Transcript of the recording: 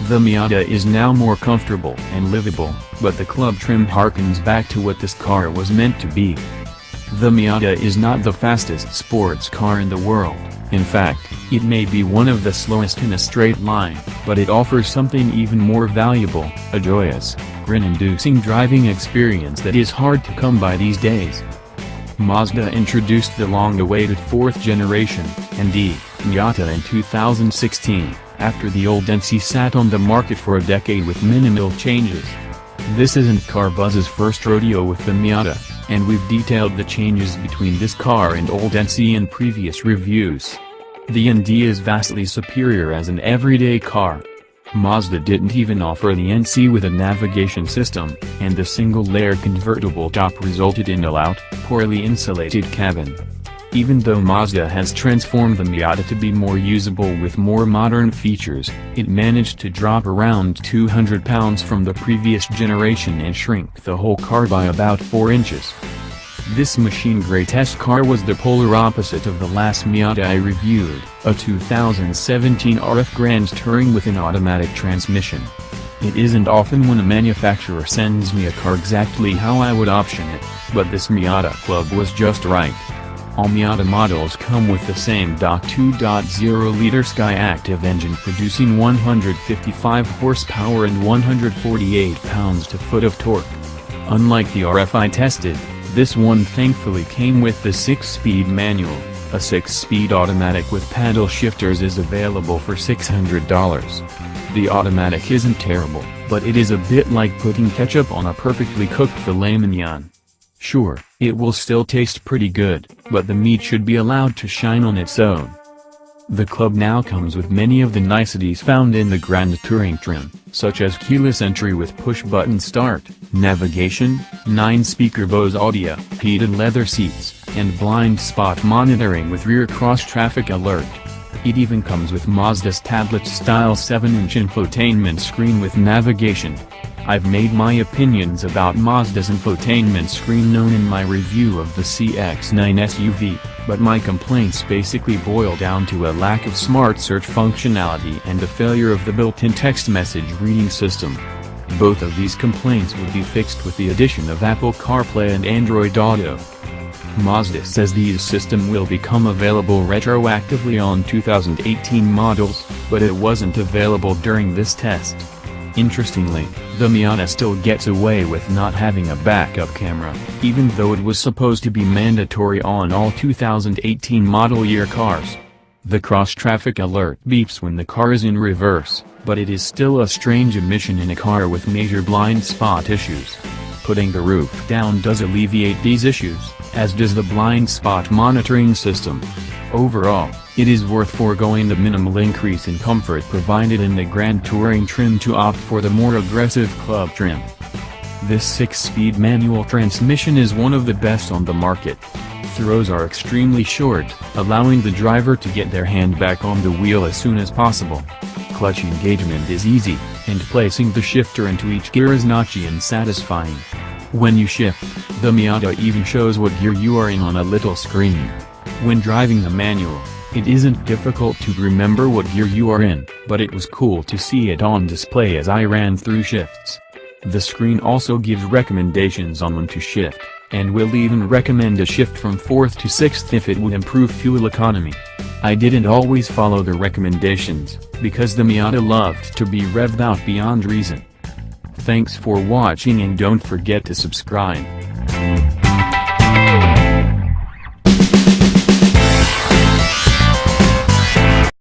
The Miata is now more comfortable and livable, but the club trim harkens back to what this car was meant to be. The Miata is not the fastest sports car in the world. In fact, it may be one of the slowest in a straight line, but it offers something even more valuable, a joyous, grin-inducing driving experience that is hard to come by these days. Mazda introduced the long-awaited 4th generation, ND, Miata in 2016, after the old NC sat on the market for a decade with minimal changes. This isn't CarBuzz's first rodeo with the Miata, and we've detailed the changes between this car and old NC in previous reviews. The ND is vastly superior as an everyday car. Mazda didn't even offer the NC with a navigation system, and the single-layer convertible top resulted in a loud, poorly insulated cabin. Even though Mazda has transformed the Miata to be more usable with more modern features, it managed to drop around 200 pounds from the previous generation and shrink the whole car by about 4 inches. This machine-grey test car was the polar opposite of the last Miata I reviewed, a 2017 RF Grand Touring with an automatic transmission. It isn't often when a manufacturer sends me a car exactly how I would option it, but this Miata Club was just right. All Miata models come with the same 2.0-liter SkyActiv engine producing 155 horsepower and 148 pounds-to-foot of torque. Unlike the RF I tested, this one thankfully came with the 6-speed manual. A 6-speed automatic with paddle shifters is available for $600. The automatic isn't terrible, but it is a bit like putting ketchup on a perfectly cooked filet mignon. Sure, it will still taste pretty good, but the meat should be allowed to shine on its own. The Club now comes with many of the niceties found in the Grand Touring trim, such as keyless entry with push-button start, navigation, 9-speaker Bose audio, heated leather seats, and blind spot monitoring with rear cross-traffic alert. It even comes with Mazda's tablet-style 7-inch infotainment screen with navigation. I've made my opinions about Mazda's infotainment screen known in my review of the CX-9 SUV, but my complaints basically boil down to a lack of smart search functionality and the failure of the built-in text message reading system. Both of these complaints would be fixed with the addition of Apple CarPlay and Android Auto. Mazda says these systems will become available retroactively on 2018 models, but it wasn't available during this test. Interestingly, the Miata still gets away with not having a backup camera, even though it was supposed to be mandatory on all 2018 model year cars. The cross-traffic alert beeps when the car is in reverse, but it is still a strange omission in a car with major blind spot issues. Putting the roof down does alleviate these issues, as does the blind spot monitoring system. Overall, it is worth foregoing the minimal increase in comfort provided in the Grand Touring trim to opt for the more aggressive Club trim. This 6-speed manual transmission is one of the best on the market. Throws are extremely short, allowing the driver to get their hand back on the wheel as soon as possible. Clutch engagement is easy, and placing the shifter into each gear is notchy and satisfying. When you shift, the Miata even shows what gear you are in on a little screen. When driving the manual, it isn't difficult to remember what gear you are in, but it was cool to see it on display as I ran through shifts. The screen also gives recommendations on when to shift, and will even recommend a shift from 4th to 6th if it would improve fuel economy. I didn't always follow the recommendations, because the Miata loved to be revved out beyond reason. Thanks for watching and don't forget to subscribe.